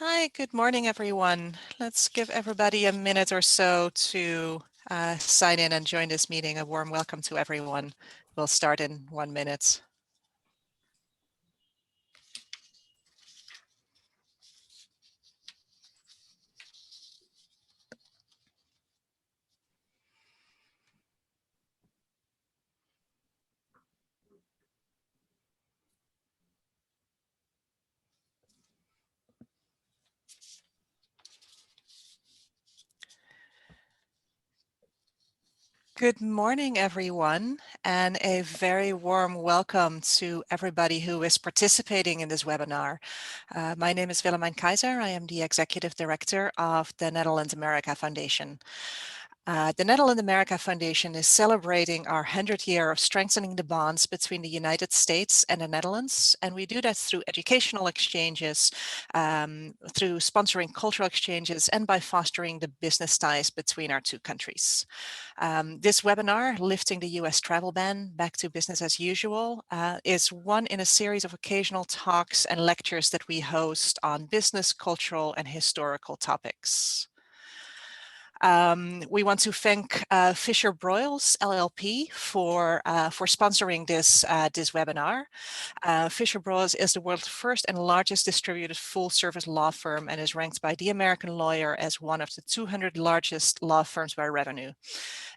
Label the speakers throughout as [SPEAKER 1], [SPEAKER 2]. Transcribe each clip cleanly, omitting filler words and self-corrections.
[SPEAKER 1] Hi, good morning, everyone. Let's give everybody a minute or so to sign in and join this meeting. A warm welcome to everyone. We'll start in 1 minute. Good morning, everyone, and a very warm welcome to everybody who is participating in this webinar. My name is Willemijn Keizer. I am the Executive Director of the Netherland-America Foundation. The Netherland-America Foundation is celebrating our 100th year of strengthening the bonds between the United States and the Netherlands, and we do that through educational exchanges, through sponsoring cultural exchanges, and by fostering the business ties between our two countries. This webinar, Lifting the U.S. Travel Ban Back to Business as Usual, is one in a series of occasional talks and lectures that we host on business, cultural, and historical topics. We want to thank Fisher Broyles LLP for sponsoring this webinar. Fisher Broyles is the world's first and largest distributed full-service law firm and is ranked by The American Lawyer as one of the 200 largest law firms by revenue.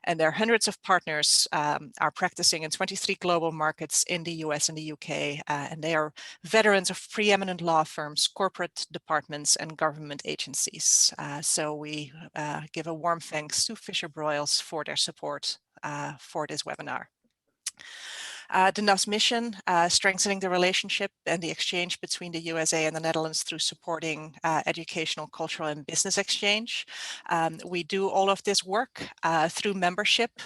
[SPEAKER 1] And their hundreds of partners are practicing in 23 global markets in the US and the UK, and they are veterans of preeminent law firms, corporate departments, and government agencies. So we give a warm thanks to Fisher Broyles for their support for this webinar. The NAF's mission, strengthening the relationship and the exchange between the USA and the Netherlands through supporting educational, cultural, and business exchange. We do all of this work through membership.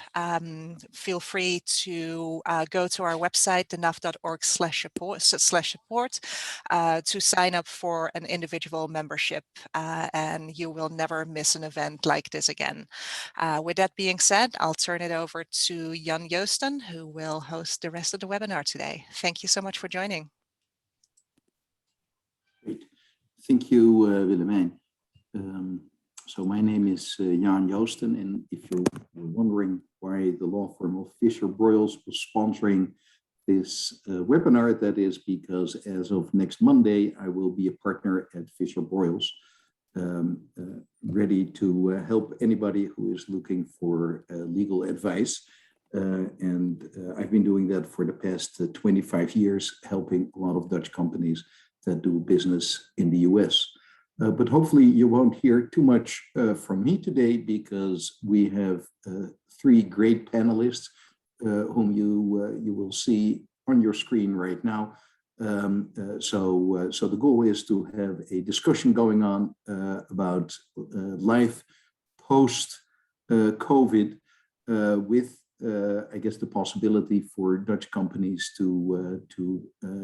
[SPEAKER 1] Feel free to go to our website, thenaf.org/support, to sign up for an individual membership, and you will never miss an event like this again. With that being said, I'll turn it over to Jan Joosten, who will host the rest of the webinar today. Thank you so much for joining.
[SPEAKER 2] Great. Thank you, Willemijn. So my name is Jan Joosten, and if you're wondering why the law firm of Fisher Broyles was sponsoring this webinar, that is because as of next Monday, I will be a partner at Fisher Broyles, ready to help anybody who is looking for legal advice. I've been doing that for the past 25 years, helping a lot of Dutch companies that do business in the US. But hopefully you won't hear too much from me today, because we have three great panelists whom you will see on your screen right now. So the goal is to have a discussion going on about life post-COVID with I guess the possibility for Dutch companies to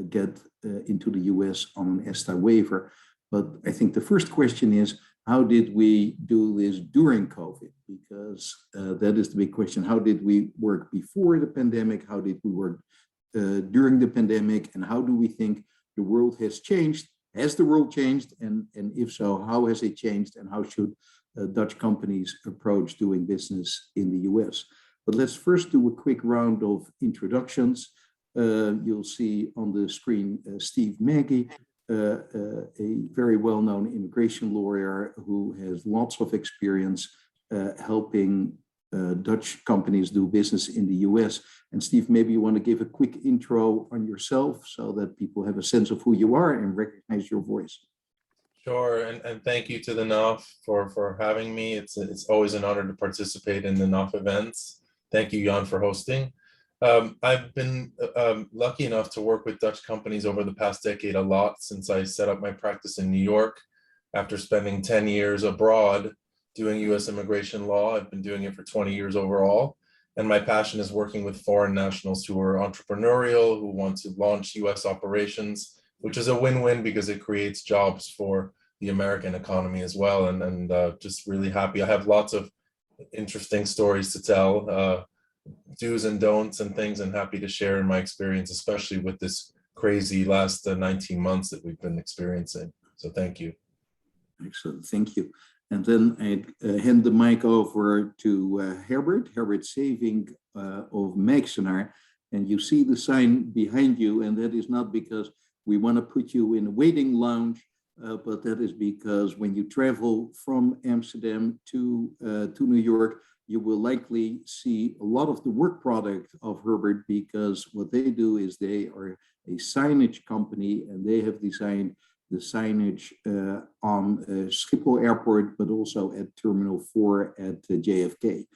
[SPEAKER 2] get into the US on an ESTA waiver. But I think the first question is, how did we do this during COVID? Because that is the big question. How did we work before the pandemic? How did we work during the pandemic? And how do we think the world has changed? Has the world changed? And if so, how has it changed? And how should Dutch companies approach doing business in the US? But let's first do a quick round of introductions. You'll see on the screen Steve Maggi, a very well-known immigration lawyer who has lots of experience helping Dutch companies do business in the US. And Steve, maybe you want to give a quick intro on yourself so that people have a sense of who you are and recognize your voice.
[SPEAKER 3] Sure, and thank you to the NAF for having me. It's always an honor to participate in the NAF events. Thank you, Jan, for hosting. I've been lucky enough to work with Dutch companies over the past decade a lot since I set up my practice in New York. After spending 10 years abroad doing US immigration law, I've been doing it for 20 years overall. And my passion is working with foreign nationals who are entrepreneurial, who want to launch US operations, which is a win-win because it creates jobs for the American economy as well. And just really happy. I have lots of interesting stories to tell, do's and don'ts and things, and happy to share in my experience, especially with this crazy last 19 months that we've been experiencing. So thank you.
[SPEAKER 2] Excellent, thank you. And then I hand the mic over to Herbert Seevinck of Maggi. And you see the sign behind you, and that is not because we want to put you in a waiting lounge, but that is because when you travel from Amsterdam to New York, you will likely see a lot of the work product of Herbert, because what they do is they are a signage company, and they have designed the signage on Schiphol Airport, but also at Terminal 4 at JFK.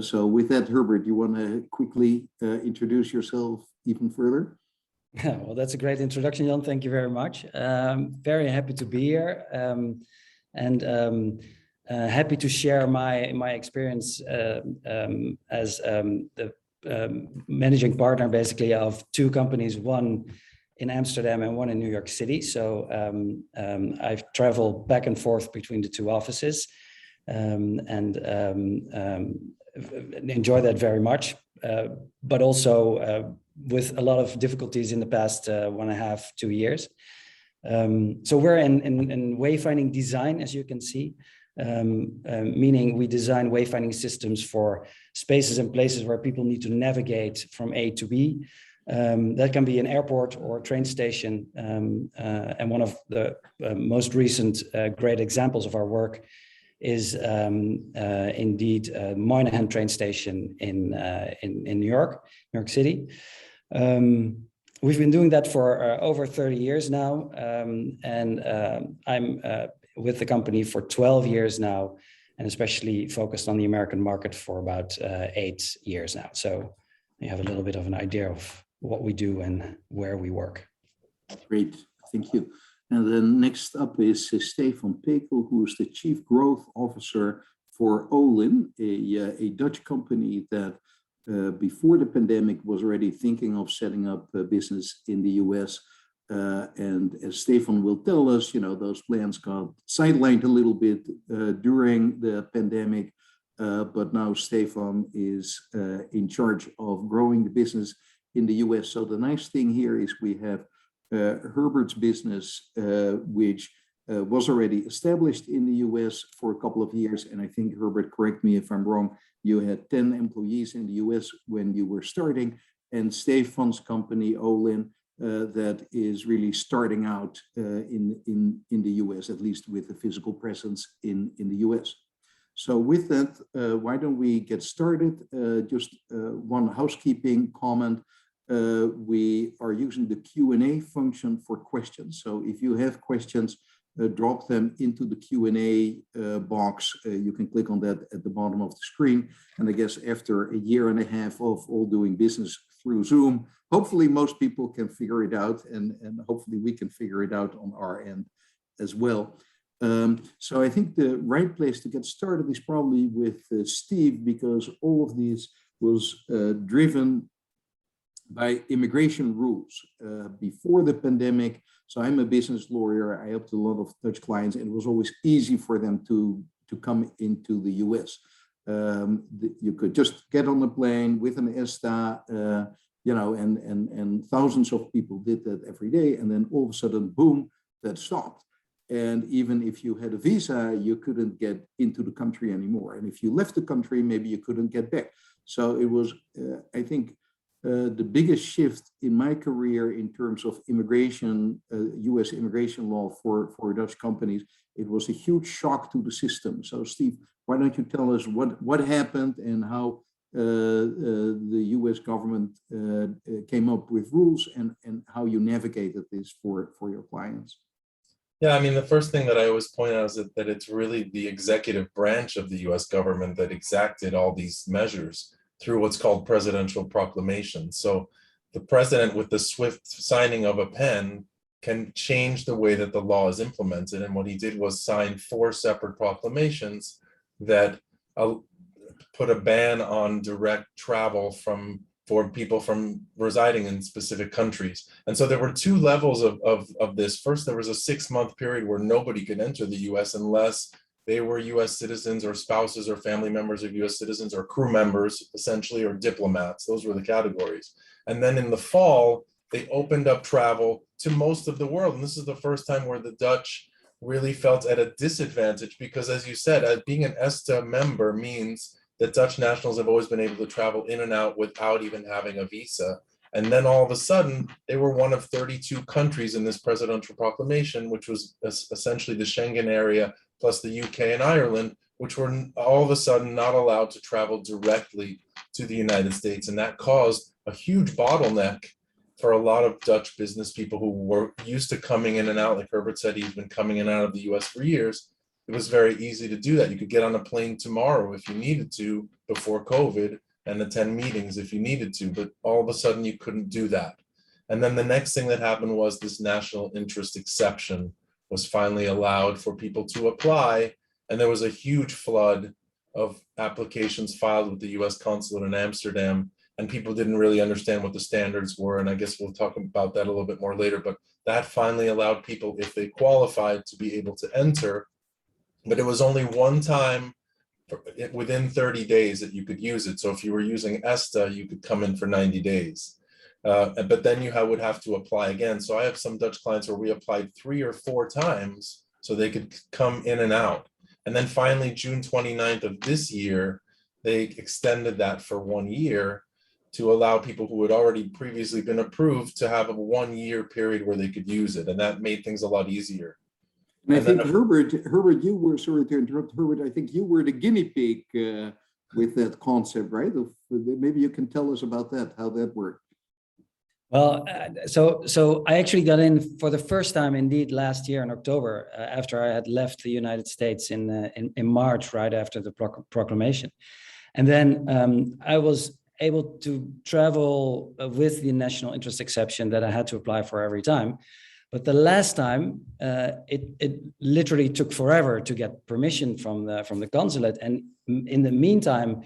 [SPEAKER 2] So with that, Herbert, you want to quickly introduce yourself even further?
[SPEAKER 4] Well, that's a great introduction, Jan. Thank you very much. Very happy to be here, and happy to share my experience as the managing partner, basically, of two companies, one in Amsterdam and one in New York City. So I've traveled back and forth between the two offices, and enjoy that very much, but also with a lot of difficulties in the past 1.5 to 2 years. So we're in wayfinding design, as you can see, meaning we design wayfinding systems for spaces and places where people need to navigate from A to B. That can be an airport or a train station. And one of the most recent great examples of our work is indeed Moynihan train station in New York City. We've been doing that for over 30 years now, and I'm with the company for 12 years now, and especially focused on the American market for about 8 years now. So you have a little bit of an idea of what we do and where we work.
[SPEAKER 2] Great, thank you. And then next up is Stefan Peekel, who is the Chief Growth Officer for Olin, a Dutch company that before the pandemic was already thinking of setting up a business in the US. And as Stefan will tell us, you know, those plans got sidelined a little bit during the pandemic, but now Stefan is in charge of growing the business in the US. So the nice thing here is we have Herbert's business, which was already established in the US for a couple of years. And I think, Herbert, correct me if I'm wrong, you had 10 employees in the US when you were starting, and Stefan's company, Olin, that is really starting out in the US, at least with a physical presence in the US. So with that, why don't we get started? Just one housekeeping comment. We are using the Q&A function for questions. So if you have questions, drop them into the Q&A box. You can click on that at the bottom of the screen. And I guess after 1.5 years of all doing business through Zoom, hopefully most people can figure it out, and hopefully we can figure it out on our end as well. So I think the right place to get started is probably with Steve, because all of this was driven by immigration rules before the pandemic. So I'm a business lawyer. I helped a lot of Dutch clients, and it was always easy for them to come into the US. You could just get on the plane with an ESTA, you know, and thousands of people did that every day. And then all of a sudden, boom, that stopped. And even if you had a visa, you couldn't get into the country anymore. And if you left the country, maybe you couldn't get back. So it was, I think, the biggest shift in my career in terms of immigration, US immigration law for Dutch companies. It was a huge shock to the system. So Steve, why don't you tell us what happened and how the US government came up with rules, and how you navigated this for your clients?
[SPEAKER 3] Yeah, I mean, the first thing that I always point out is that it's really the executive branch of the US government that exacted all these measures through what's called presidential proclamation. So the president, with the swift signing of a pen, can change the way that the law is implemented. And what he did was sign 4 separate proclamations that put a ban on direct travel for people from residing in specific countries. And so there were 2 levels of this. First, there was a 6-month period where nobody could enter the US unless they were US citizens or spouses or family members of US citizens or crew members, essentially, or diplomats. Those were the categories. And then in the fall, they opened up travel to most of the world. And this is the first time where the Dutch really felt at a disadvantage because, as you said, being an ESTA member means that Dutch nationals have always been able to travel in and out without even having a visa. And then all of a sudden, they were one of 32 countries in this presidential proclamation, which was essentially the Schengen area plus the UK and Ireland, which were all of a sudden not allowed to travel directly to the United States. And that caused a huge bottleneck for a lot of Dutch business people who were used to coming in and out. Like Herbert said, he's been coming in and out of the US for years. It was very easy to do that. You could get on a plane tomorrow if you needed to before COVID and attend meetings if you needed to, but all of a sudden you couldn't do that. And then the next thing that happened was this national interest exception was finally allowed for people to apply. And there was a huge flood of applications filed with the US consulate in Amsterdam, and people didn't really understand what the standards were. And I guess we'll talk about that a little bit more later, but that finally allowed people, if they qualified, to be able to enter. But it was only one time within 30 days that you could use it. So if you were using ESTA, you could come in for 90 days. But then you would have to apply again. So I have some Dutch clients where we applied 3 or 4 times so they could come in and out. And then finally, June 29th of this year, they extended that for 1 year to allow people who had already previously been approved to have a 1-year period where they could use it. And that made things a lot easier.
[SPEAKER 2] And I think Herbert, you were, sorry to interrupt, Herbert, I think you were the guinea pig with that concept, right? Maybe you can tell us about that, how that worked.
[SPEAKER 4] Well, so I actually got in for the first time, indeed, last year in October, after I had left the United States in March, right after the proclamation. And then I was able to travel with the national interest exception that I had to apply for every time. But the last time, it literally took forever to get permission from the consulate. And in the meantime,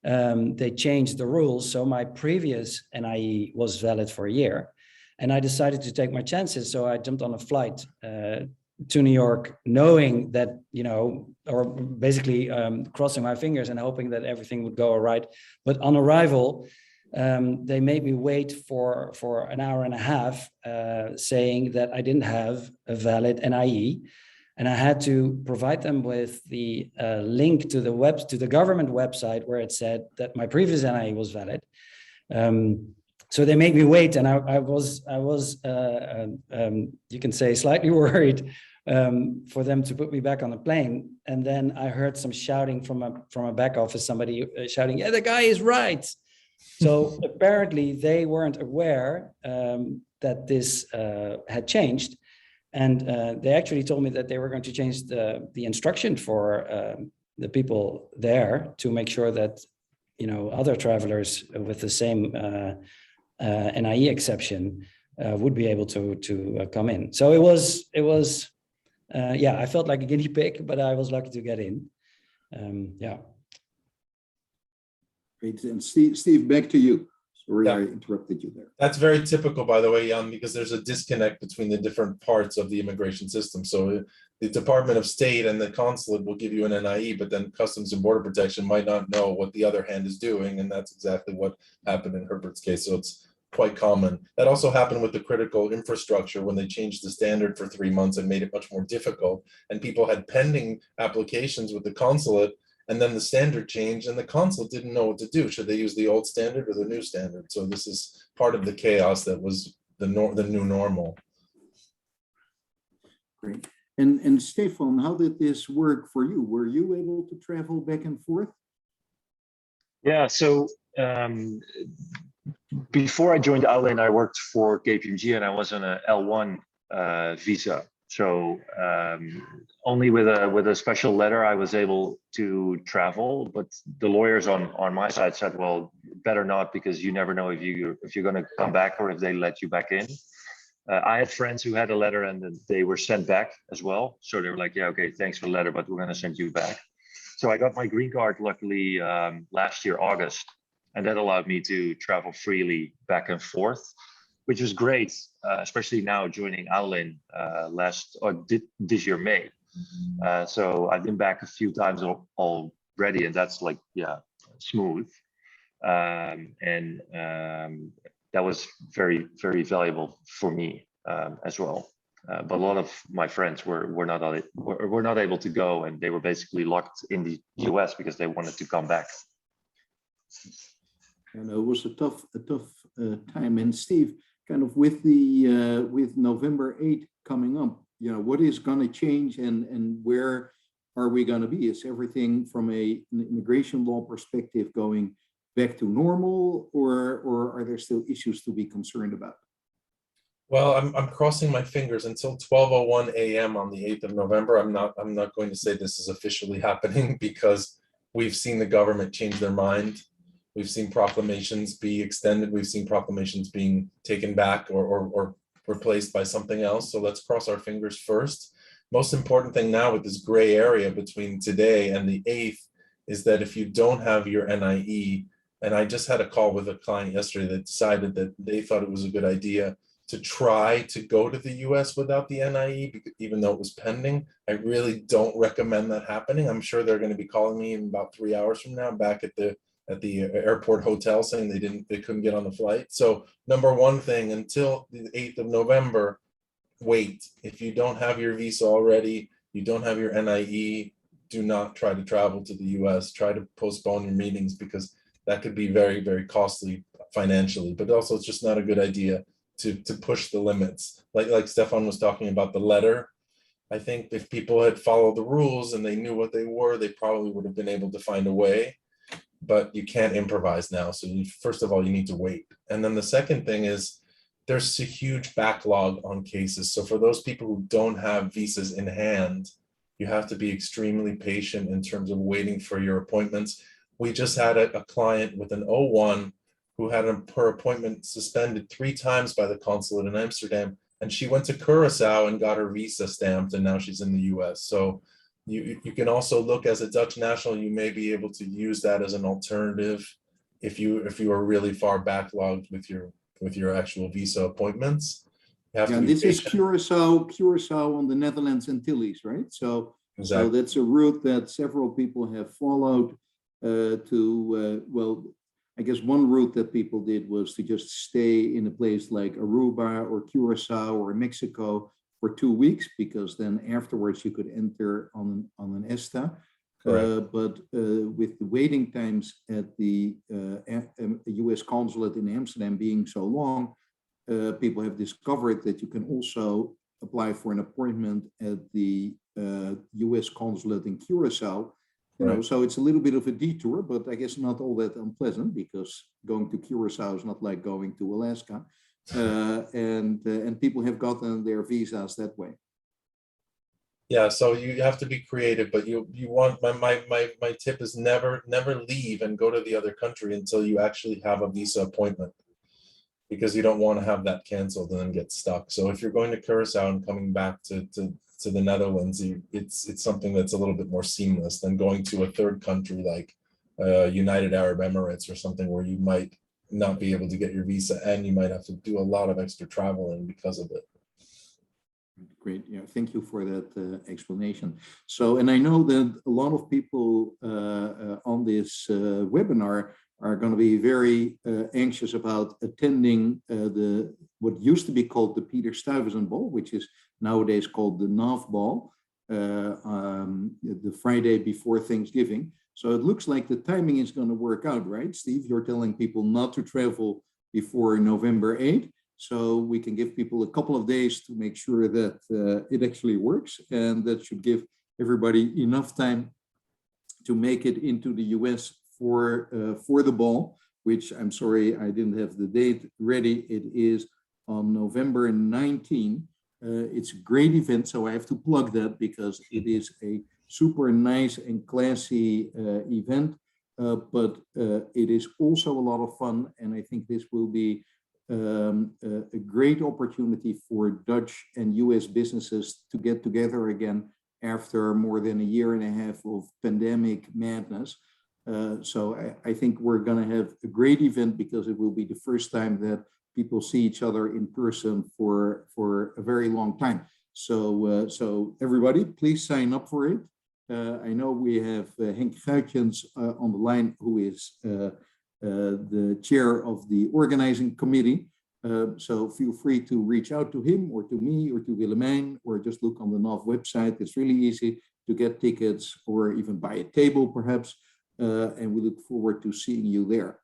[SPEAKER 4] they changed the rules. So my previous NIE was valid for a year. And I decided to take my chances. So I jumped on a flight to New York, knowing that, or basically crossing my fingers and hoping that everything would go all right. But on arrival, they made me wait for an hour and a half, saying that I didn't have a valid NIE, and I had to provide them with the link to the government website where it said that my previous NIE was valid. So they made me wait, and I was you can say slightly worried for them to put me back on the plane. And then I heard some shouting from a back office, somebody shouting, "Yeah, the guy is right." So apparently they weren't aware that this had changed. And they actually told me that they were going to change the instruction for the people there to make sure that, other travelers with the same NIE exception would be able to come in. So it was I felt like a guinea pig, but I was lucky to get in.
[SPEAKER 2] Great. And Steve, back to you. Sorry, I interrupted you there.
[SPEAKER 3] That's very typical, by the way, Jan, because there's a disconnect between the different parts of the immigration system. So the Department of State and the consulate will give you an NIE, but then Customs and Border Protection might not know what the other hand is doing. And that's exactly what happened in Herbert's case. So it's quite common. That also happened with the critical infrastructure when they changed the standard for 3 months and made it much more difficult. And people had pending applications with the consulate, and then the standard changed and the consulate didn't know what to do. Should they use the old standard or the new standard? So this is part of the chaos that was the new normal.
[SPEAKER 2] Great. And Stefan, how did this work for you? Were you able to travel back and forth?
[SPEAKER 5] Yeah, so before I joined Outland, I worked for KPMG and I was on a L1 visa. So only with a special letter I was able to travel, but the lawyers on my side said, well, better not, because you never know if you're going to come back or if they let you back in. I had friends who had a letter and they were sent back as well. So they were like, yeah, okay, thanks for the letter, but we're going to send you back. So I got my green card luckily last year, August, and that allowed me to travel freely back and forth, which was great, especially now joining Outland this year, May. So I've been back a few times already, and that's like, smooth. That was very, very valuable for me as well. but a lot of my friends were not able to go, and they were basically locked in the US because they wanted to come back.
[SPEAKER 2] And it was a tough time. And Steve, kind of with the with November 8th coming up, what is going to change, and where are we going to be? Is everything from an immigration law perspective going back to normal, or are there still issues to be concerned about?
[SPEAKER 3] Well, I'm crossing my fingers until 12:01 a.m. on the 8th of November. I'm not going to say this is officially happening, because we've seen the government change their mind. We've seen proclamations be extended. We've seen proclamations being taken back or replaced by something else. So let's cross our fingers first. Most important thing now with this gray area between today and the 8th is that if you don't have your NIE, and I just had a call with a client yesterday that decided that they thought it was a good idea to try to go to the US without the NIE, even though it was pending. I really don't recommend that happening. I'm sure they're going to be calling me in about 3 hours from now back at the airport hotel saying they couldn't get on the flight. So number one thing, until the 8th of November, wait. If you don't have your visa already, you don't have your NIE, do not try to travel to the US. Try to postpone your meetings, because that could be very, very costly financially, but also it's just not a good idea to push the limits. Like Stefan was talking about the letter. I think if people had followed the rules and they knew what they were, they probably would have been able to find a way, but you can't improvise now. So first of all, you need to wait. And then the second thing is there's a huge backlog on cases. So for those people who don't have visas in hand, you have to be extremely patient in terms of waiting for your appointments. We just had a client with an O1 who had her appointment suspended 3 times by the consulate in Amsterdam, and she went to Curacao and got her visa stamped, and now she's in the US. So you can also look, as a Dutch national, you may be able to use that as an alternative if you are really far backlogged with your actual visa appointments.
[SPEAKER 2] And this is Curacao on the Netherlands Antilles, right? So, exactly. So that's a route that several people have followed well, I guess one route that people did was to just stay in a place like Aruba or Curacao or Mexico for 2 weeks, because then afterwards you could enter on an ESTA. But with the waiting times at the US consulate in Amsterdam being so long, people have discovered that you can also apply for an appointment at the US consulate in Curacao. So it's a little bit of a detour, but I guess not all that unpleasant, because going to Curacao is not like going to Alaska, and people have gotten their visas that way.
[SPEAKER 3] Yeah, so you have to be creative, but you want my tip is never leave and go to the other country until you actually have a visa appointment, because you don't want to have that canceled and then get stuck. So if you're going to Curacao and coming back to the Netherlands, it's something that's a little bit more seamless than going to a third country like United Arab Emirates or something, where you might not be able to get your visa and you might have to do a lot of extra traveling because of it.
[SPEAKER 2] Great, yeah, thank you for that explanation. So, and I know that a lot of people on this webinar are going to be very anxious about attending what used to be called the Peter Stuyvesant Ball, which is nowadays called the NAV Ball, the Friday before Thanksgiving. So it looks like the timing is going to work out, right? Steve, you're telling people not to travel before November 8th. So we can give people a couple of days to make sure that it actually works. And that should give everybody enough time to make it into the US for the ball, which I'm sorry, I didn't have the date ready. It is on November 19. It's a great event, so I have to plug that because it is a super nice and classy event, but it is also a lot of fun. And I think this will be a great opportunity for Dutch and US businesses to get together again after more than a year and a half of pandemic madness. So I think we're going to have a great event, because it will be the first time that people see each other in person for a very long time. So everybody, please sign up for it. I know we have Henk Guitjens on the line, who is the chair of the organizing committee. So feel free to reach out to him or to me or to Willemijn, or just look on the NAF website. It's really easy to get tickets or even buy a table perhaps. And we look forward to seeing you there.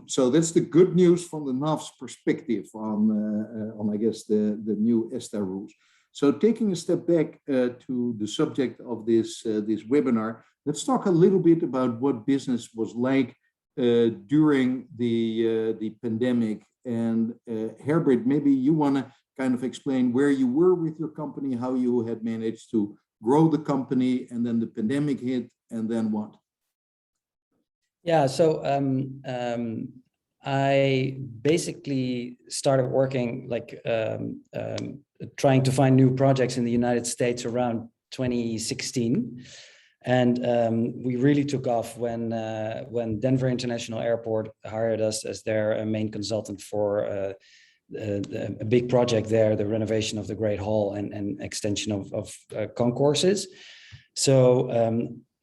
[SPEAKER 2] So that's the good news from the NAF's perspective on I guess, the new ESTA rules. So taking a step back to the subject of this webinar, let's talk a little bit about what business was like during the pandemic. And Herbert, maybe you want to kind of explain where you were with your company, how you had managed to grow the company, and then the pandemic hit, and then what?
[SPEAKER 4] Yeah, so I basically started working like trying to find new projects in the United States around 2016. And we really took off when Denver International Airport hired us as their main consultant for a big project there, the renovation of the Great Hall and extension of concourses. So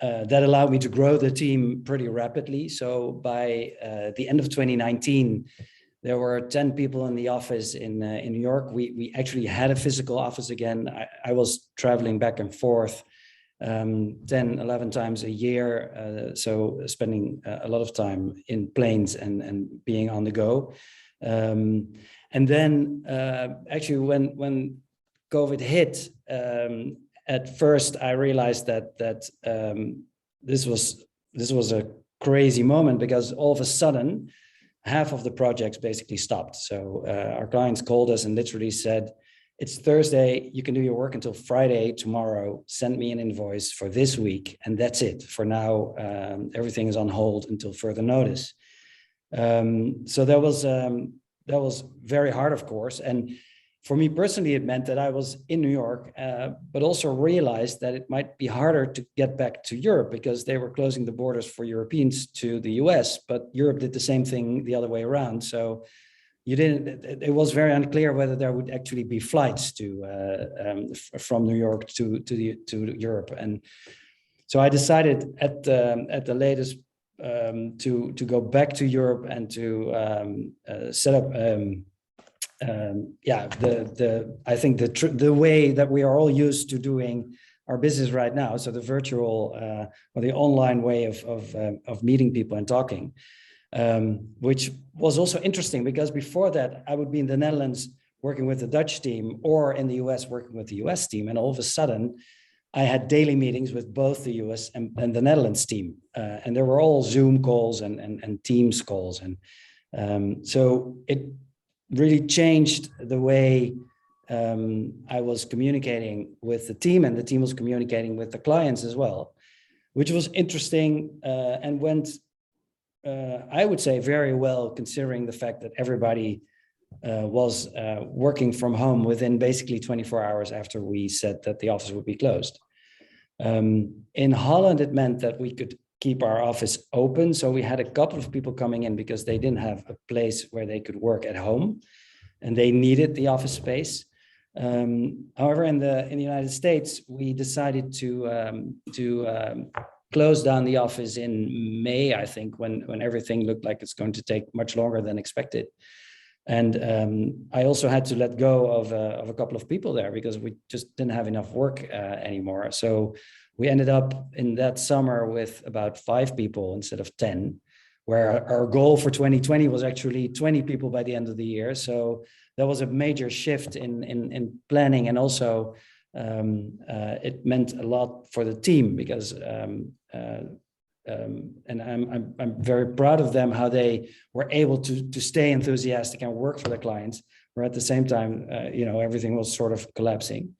[SPEAKER 4] that allowed me to grow the team pretty rapidly. So by the end of 2019, there were 10 people in the office in New York. We actually had a physical office again. I was traveling back and forth 10, 11 times a year. So spending a lot of time in planes and being on the go. And then actually when COVID hit, at first I realized that this was a crazy moment, because all of a sudden, half of the projects basically stopped. So our clients called us and literally said, it's Thursday, you can do your work until Friday tomorrow, send me an invoice for this week, and that's it. For now, everything is on hold until further notice. So that was very hard, of course. And for me personally, it meant that I was in New York, but also realized that it might be harder to get back to Europe, because they were closing the borders for Europeans to the US, but Europe did the same thing the other way around. So it was very unclear whether there would actually be flights from New York to Europe. And so I decided at the latest to go back to Europe and to set up I think the way that we are all used to doing our business right now, so the virtual or the online way of meeting people and talking, which was also interesting, because before that I would be in the Netherlands working with the Dutch team, or in the US working with the US team, and all of a sudden I had daily meetings with both the US and the Netherlands team, and there were all Zoom calls and Teams calls, and so it really changed the way I was communicating with the team, and the team was communicating with the clients as well, which was interesting and went, I would say, very well, considering the fact that everybody was working from home within basically 24 hours after we said that the office would be closed. In Holland, it meant that we could keep our office open. So we had a couple of people coming in because they didn't have a place where they could work at home, and they needed the office space. However, in the United States, we decided to close down the office in May, I think, when everything looked like it's going to take much longer than expected. And I also had to let go of a couple of people there, because we just didn't have enough work anymore. So we ended up in that summer with about 5 people instead of 10, where our goal for 2020 was actually 20 people by the end of the year. So that was a major shift in planning, and also it meant a lot for the team, because and I'm very proud of them, how they were able to stay enthusiastic and work for the clients, where at the same time, everything was sort of collapsing.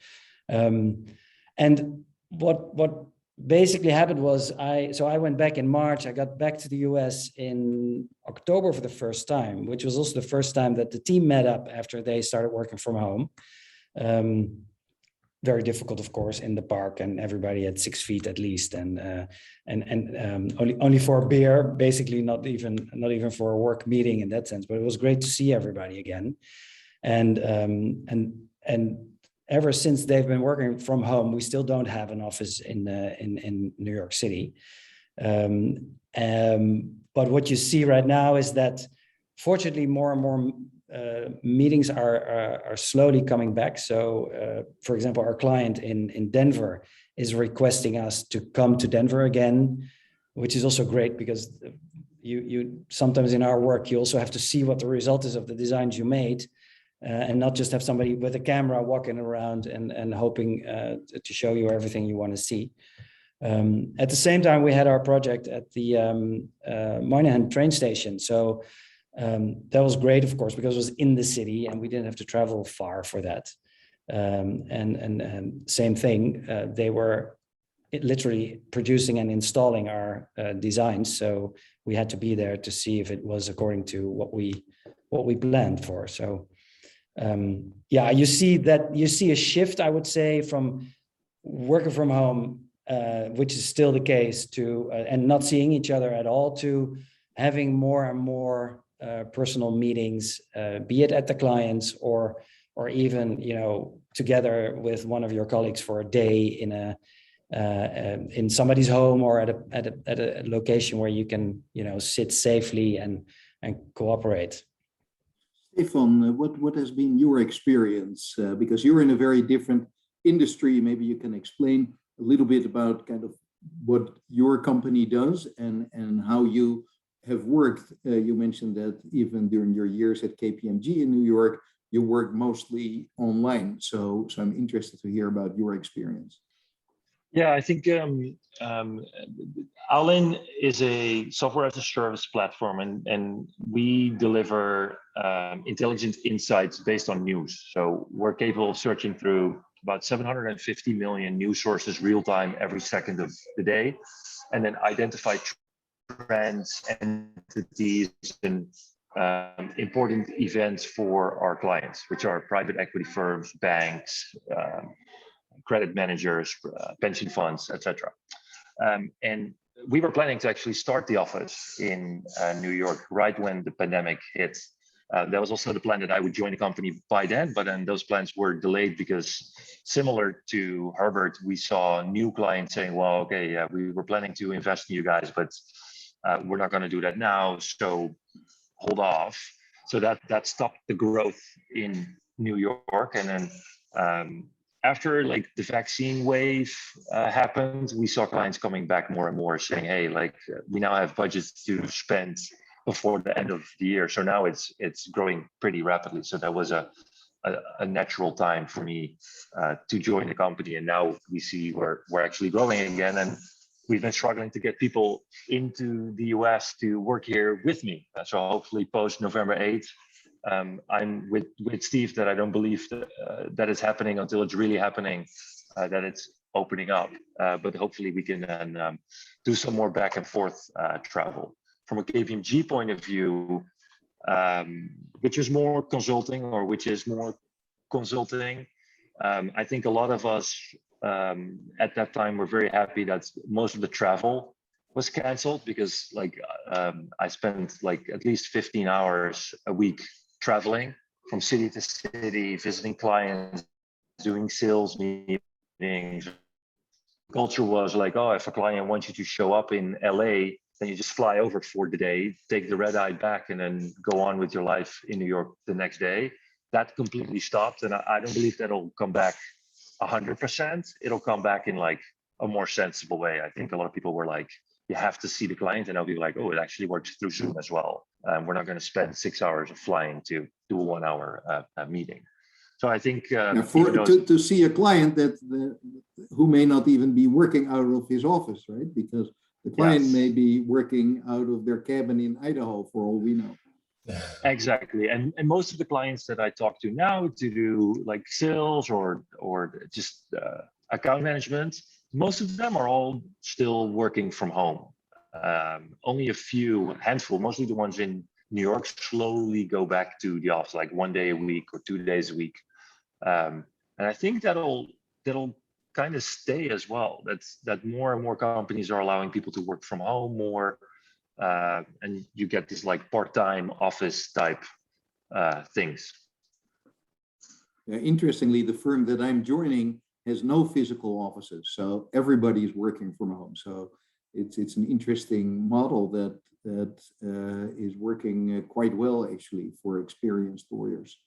[SPEAKER 4] And what basically happened was I went back in March. I got back to the US in October for the first time, which was also the first time that the team met up after they started working from home. Very difficult, of course, in the park, and everybody at 6 feet at least, and only for a beer, basically not even for a work meeting in that sense. But it was great to see everybody again, and ever since they've been working from home, we still don't have an office in New York City. But what you see right now is that, fortunately, more and more meetings are slowly coming back. So, for example, our client in Denver is requesting us to come to Denver again, which is also great because you sometimes in our work, you also have to see what the result is of the designs you made, and not just have somebody with a camera walking around and hoping to show you everything you want to see. At the same time, we had our project at the Moynihan train station. So that was great, of course, because it was in the city and we didn't have to travel far for that. And same thing, they were literally producing and installing our designs. So we had to be there to see if it was according to what we planned for. So yeah, you see a shift, I would say, from working from home, which is still the case, to and not seeing each other at all, to having more and more personal meetings, be it at the clients or even, you know, together with one of your colleagues for a day in somebody's home or at a location where you can, you know, sit safely and cooperate.
[SPEAKER 2] Stefan, what has been your experience? Because you're in a very different industry. Maybe you can explain a little bit about kind of what your company does and how you have worked. You mentioned that even during your years at KPMG in New York, you work mostly online. So I'm interested to hear about your experience.
[SPEAKER 5] Yeah, I think Alin is a software as a service platform, and we deliver intelligent insights based on news. So we're capable of searching through about 750 million news sources real time every second of the day, and then identify trends, entities, and important events for our clients, which are private equity firms, banks, credit managers, pension funds, etc. And we were planning to actually start the office in New York right when the pandemic hit. That was also the plan that I would join the company by then, but then those plans were delayed because, similar to Herbert, we saw new clients saying, well, okay, yeah, we were planning to invest in you guys, but we're not going to do that now, so hold off. So that stopped the growth in New York. And then after like the vaccine wave happened, we saw clients coming back more and more saying, hey, like we now have budgets to spend before the end of the year. So now it's growing pretty rapidly. So that was a natural time for me to join the company. And now we see we're actually growing again. And we've been struggling to get people into the US to work here with me. So hopefully post November 8th, I'm with Steve that I don't believe that is happening until it's really happening, that it's opening up. But hopefully we can then do some more back and forth travel. From a KPMG point of view, which is more consulting, I think a lot of us at that time were very happy that most of the travel was canceled, because like I spent like at least 15 hours a week traveling from city to city, visiting clients, doing sales meetings. Culture was like, oh, if a client wants you to show up in LA, then you just fly over for the day, take the red eye back, and then go on with your life in New York the next day. That completely stopped, and I don't believe that'll come back 100%. It'll come back in like a more sensible way. I think a lot of people were like, you have to see the client, and I'll be like, oh, it actually works through Zoom as well. We're not going to spend 6 hours of flying to do a 1 hour meeting. So I think
[SPEAKER 2] to see a client who may not even be working out of his office, right? Because the client may be working out of their cabin in Idaho, for all we know.
[SPEAKER 5] Exactly, and most of the clients that I talk to now to do like sales or just account management, most of them are all still working from home. Only a handful, mostly the ones in New York, slowly go back to the office, like 1 day a week or 2 days a week. And I think that'll kind of stay as well. That more and more companies are allowing people to work from home more, and you get this like part-time office type things.
[SPEAKER 2] Yeah, interestingly, the firm that I'm joining has no physical offices, so everybody's working from home. So it's an interesting model that is working quite well actually for experienced lawyers.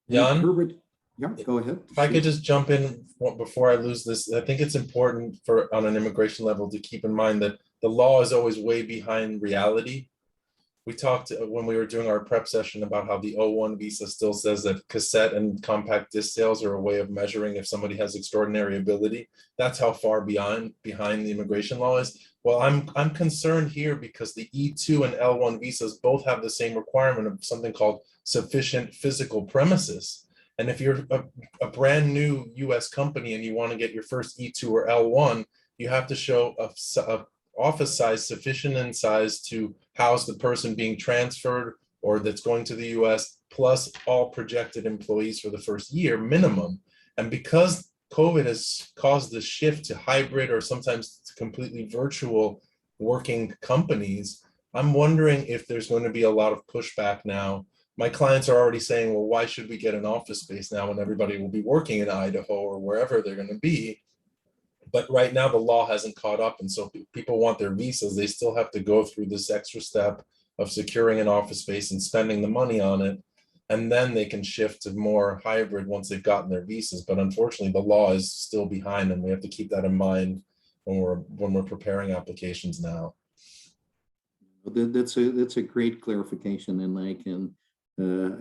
[SPEAKER 3] Jan,
[SPEAKER 2] Herbert, yeah, go ahead.
[SPEAKER 3] if I could just jump in before I lose this, I think it's important for on an immigration level to keep in mind that the law is always way behind reality. We talked when we were doing our prep session about how the O1 visa still says that cassette and compact disc sales are a way of measuring if somebody has extraordinary ability. That's how far behind the immigration law is. Well, I'm concerned here because the E2 and L1 visas both have the same requirement of something called sufficient physical premises. And if you're a brand new US company and you want to get your first E2 or L1, you have to show a office size sufficient in size to house the person being transferred or that's going to the US, plus all projected employees for the first year minimum. And because COVID has caused the shift to hybrid or sometimes completely virtual working companies, I'm wondering if there's going to be a lot of pushback now. My clients are already saying, well, why should we get an office space now when everybody will be working in Idaho or wherever they're going to be? But right now the law hasn't caught up, and so people want their visas. They still have to go through this extra step of securing an office space and spending the money on it, and then they can shift to more hybrid once they've gotten their visas. But unfortunately, the law is still behind, and we have to keep that in mind when we're preparing applications now.
[SPEAKER 2] That's a great clarification, and I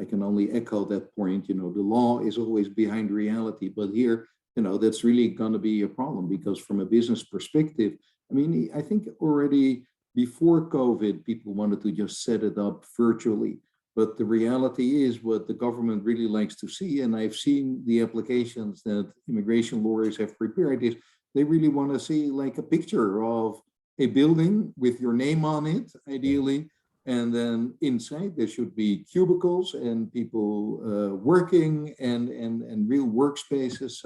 [SPEAKER 2] can only echo that point. You know, the law is always behind reality, but here, you know, that's really going to be a problem because from a business perspective, I mean, I think already before COVID, people wanted to just set it up virtually. But the reality is what the government really likes to see, and I've seen the applications that immigration lawyers have prepared, is they really want to see like a picture of a building with your name on it, ideally. And then inside there should be cubicles and people working and real workspaces.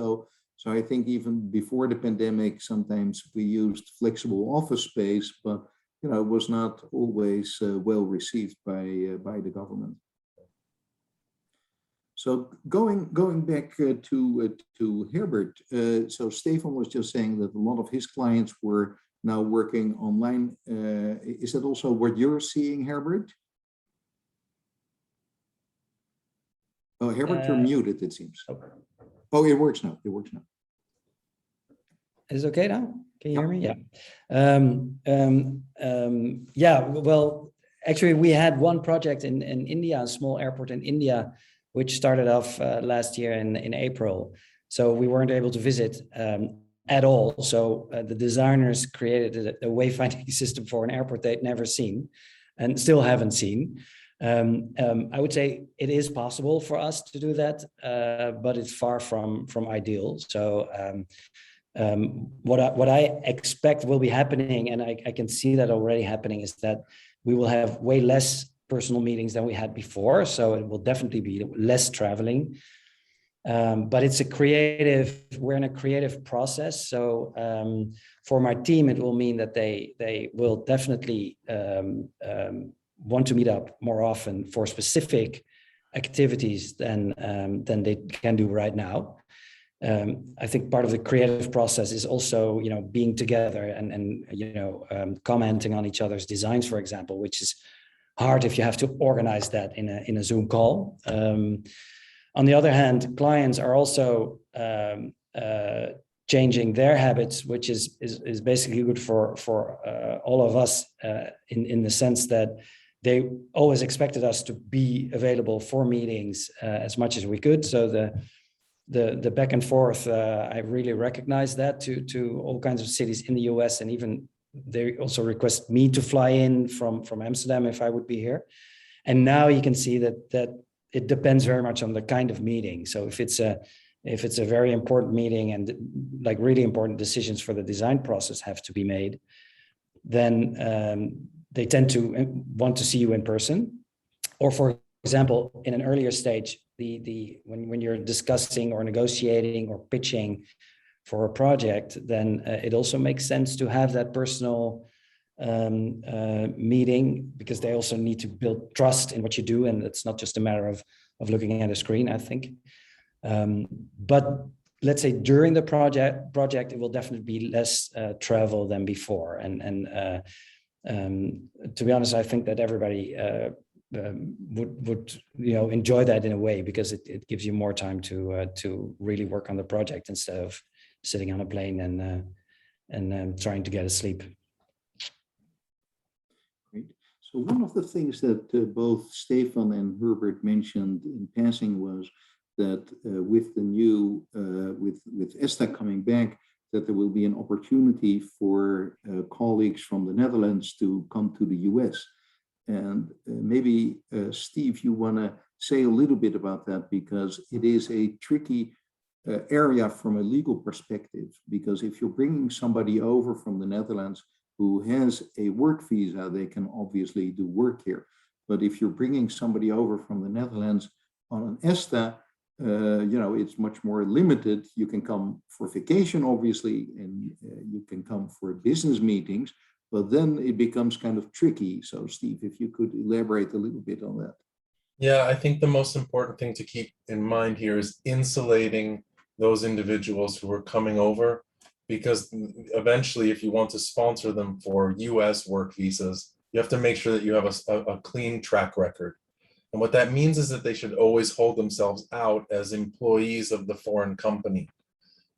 [SPEAKER 2] So I think even before the pandemic, sometimes we used flexible office space, but you know, it was not always well received by the government. So going back to Herbert, so Stefan was just saying that a lot of his clients were now working online. Is that also what you're seeing, Herbert? Oh, Herbert, you're muted, it seems. Oh, it works now. It works now.
[SPEAKER 4] Is it okay now? Can you hear me? Yeah. Well, actually, we had one project in India, a small airport in India, which started off last year in April. So we weren't able to visit at all. So the designers created a wayfinding system for an airport they'd never seen and still haven't seen. I would say it is possible for us to do that, but it's far from ideal. So what I expect will be happening, and I can see that already happening, is that we will have way less personal meetings than we had before. So it will definitely be less traveling. But it's we're in a creative process. So for my team, it will mean that they will definitely want to meet up more often for specific activities than they can do right now. I think part of the creative process is also, you know, being together and you know, commenting on each other's designs, for example, which is hard if you have to organize that in a Zoom call. On the other hand, clients are also changing their habits, which is basically good for all of us in the sense that they always expected us to be available for meetings as much as we could. So the back and forth, I really recognize that to all kinds of cities in the US, and even they also request me to fly in from Amsterdam if I would be here. And now you can see that it depends very much on the kind of meeting. So if it's a very important meeting and like really important decisions for the design process have to be made, then they tend to want to see you in person. Or for example, in an earlier stage, when you're discussing or negotiating or pitching for a project, then it also makes sense to have that personal meeting, because they also need to build trust in what you do, and it's not just a matter of looking at a screen, I think. But let's say during the project, it will definitely be less travel than before. And to be honest, I think that everybody would enjoy that in a way, because it gives you more time to really work on the project instead of sitting on a plane and trying to get a sleep.
[SPEAKER 2] Great. So one of the things that both Stefan and Herbert mentioned in passing was that with the new, with ESTA coming back, that there will be an opportunity for colleagues from the Netherlands to come to the US. And maybe, Steve, you want to say a little bit about that, because it is a tricky area from a legal perspective, because if you're bringing somebody over from the Netherlands who has a work visa, they can obviously do work here. But if you're bringing somebody over from the Netherlands on an ESTA, it's much more limited. You can come for vacation, obviously, and you can come for business meetings, but then it becomes kind of tricky. So Steve, if you could elaborate a little bit on that.
[SPEAKER 3] Yeah, I think the most important thing to keep in mind here is insulating those individuals who are coming over, because eventually, if you want to sponsor them for US work visas, you have to make sure that you have a clean track record. And what that means is that they should always hold themselves out as employees of the foreign company.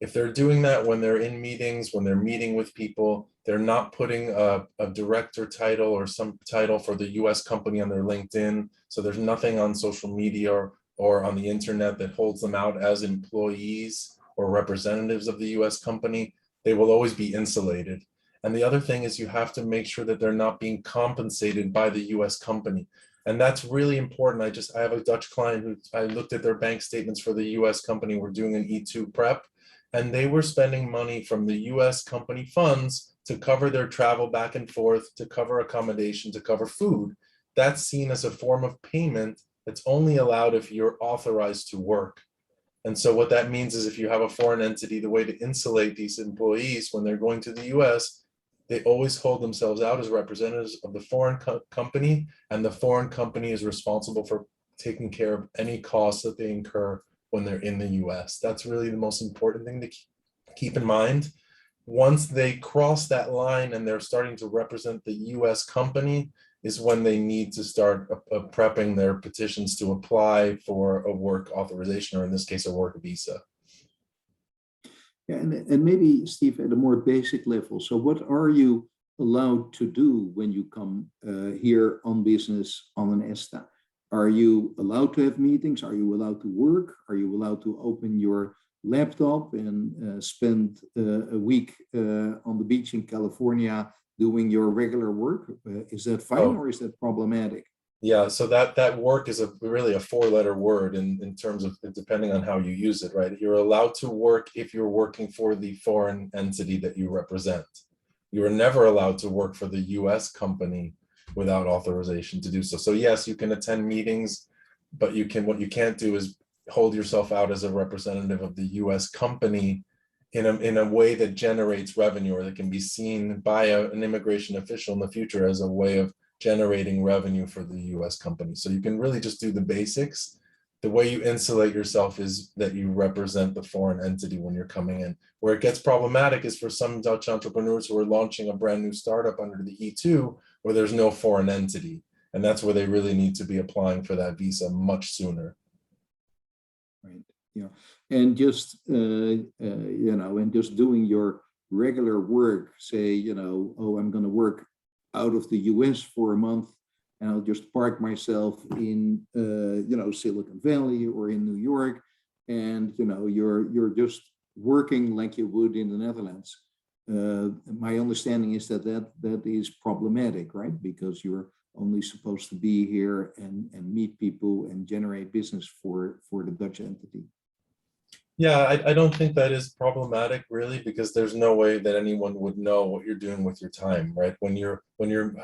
[SPEAKER 3] If they're doing that when they're in meetings, when they're meeting with people, they're not putting a director title or some title for the US company on their LinkedIn. So there's nothing on social media or on the internet that holds them out as employees or representatives of the US company. They will always be insulated. And the other thing is you have to make sure that they're not being compensated by the US company. And that's really important. I have a Dutch client who I looked at their bank statements for the US company. We're doing an E2 prep, and they were spending money from the US company funds to cover their travel back and forth, to cover accommodation, to cover food. That's seen as a form of payment that's only allowed if you're authorized to work. And so what that means is if you have a foreign entity, the way to insulate these employees when they're going to the US, they always hold themselves out as representatives of the foreign company, and the foreign company is responsible for taking care of any costs that they incur when they're in the US. That's really the most important thing to keep in mind. Once they cross that line and they're starting to represent the US company is when they need to start prepping their petitions to apply for a work authorization, or in this case, a work visa.
[SPEAKER 2] Yeah, and maybe, Steve, at a more basic level, so what are you allowed to do when you come here on business on an ESTA? Are you allowed to have meetings? Are you allowed to work? Are you allowed to open your laptop and spend a week on the beach in California doing your regular work? Is that fine, or is that problematic?
[SPEAKER 3] Yeah, so that work is really a four-letter word in terms of depending on how you use it, right? You're allowed to work if you're working for the foreign entity that you represent. You are never allowed to work for the US company without authorization to do so. So yes, you can attend meetings, but what you can't do is hold yourself out as a representative of the US company in a way that generates revenue, or that can be seen by an immigration official in the future as a way of generating revenue for the US company. So you can really just do the basics. The way you insulate yourself is that you represent the foreign entity when you're coming in. Where it gets problematic is for some Dutch entrepreneurs who are launching a brand new startup under the E2, where there's no foreign entity. And that's where they really need to be applying for that visa much sooner.
[SPEAKER 2] Right. Yeah. And just, and just doing your regular work, say, oh, I'm going to work out of the US for a month, and I'll just park myself in, Silicon Valley or in New York, and, you're just working like you would in the Netherlands. My understanding is that is problematic, right? Because you're only supposed to be here and meet people and generate business for the Dutch entity.
[SPEAKER 3] Yeah, I don't think that is problematic, really, because there's no way that anyone would know what you're doing with your time, right? When you're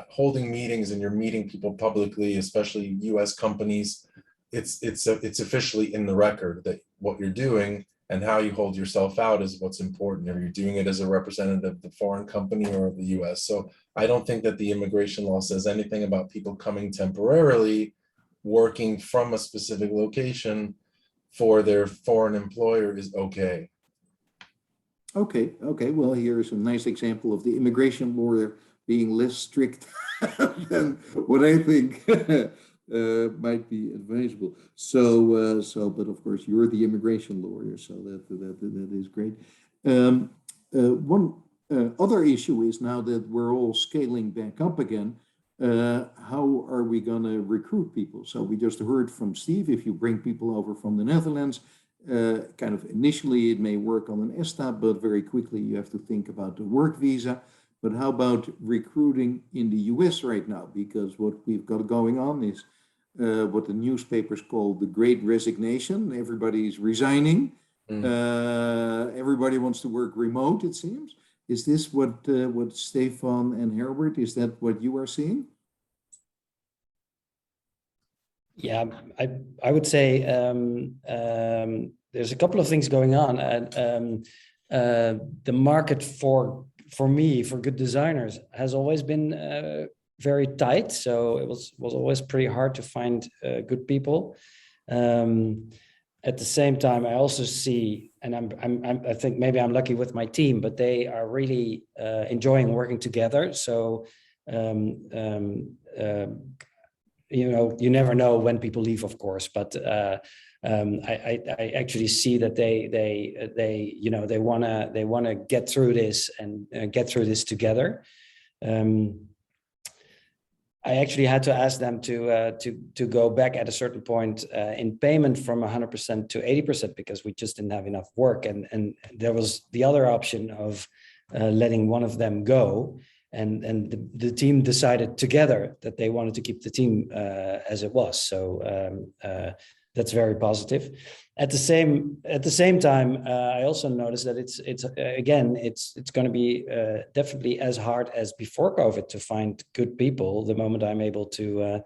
[SPEAKER 3] holding meetings and you're meeting people publicly, especially US companies, it's officially in the record that what you're doing and how you hold yourself out is what's important. If you're doing it as a representative of the foreign company or of the US. So I don't think that the immigration law says anything about people coming temporarily, working from a specific location for their foreign employer is okay.
[SPEAKER 2] Okay, okay. Well, here's a nice example of the immigration lawyer being less strict than what I think might be advisable. But of course, you're the immigration lawyer, so that is great. One other issue is now that we're all scaling back up again. How are we going to recruit people? So we just heard from Steve, if you bring people over from the Netherlands, kind of initially it may work on an ESTA, but very quickly you have to think about the work visa. But how about recruiting in the US right now? Because what we've got going on is what the newspapers call the Great Resignation. Everybody's resigning. Everybody wants to work remote, it seems. Is this what Stefan and Herbert, is that what you are seeing?
[SPEAKER 4] Yeah, I would say there's a couple of things going on. The market for me, for good designers, has always been very tight. So it was always pretty hard to find good people. At the same time, I also see, and I think maybe I'm lucky with my team, but they are really enjoying working together. So you never know when people leave, of course, but I actually see that they wanna get through this and get through this together. I actually had to ask them to go back at a certain point in payment from 100% to 80% because we just didn't have enough work, and there was the other option of letting one of them go. And the team decided together that they wanted to keep the team as it was. So that's very positive. At the same time, I also noticed that it's going to be definitely as hard as before COVID to find good people the moment I'm able to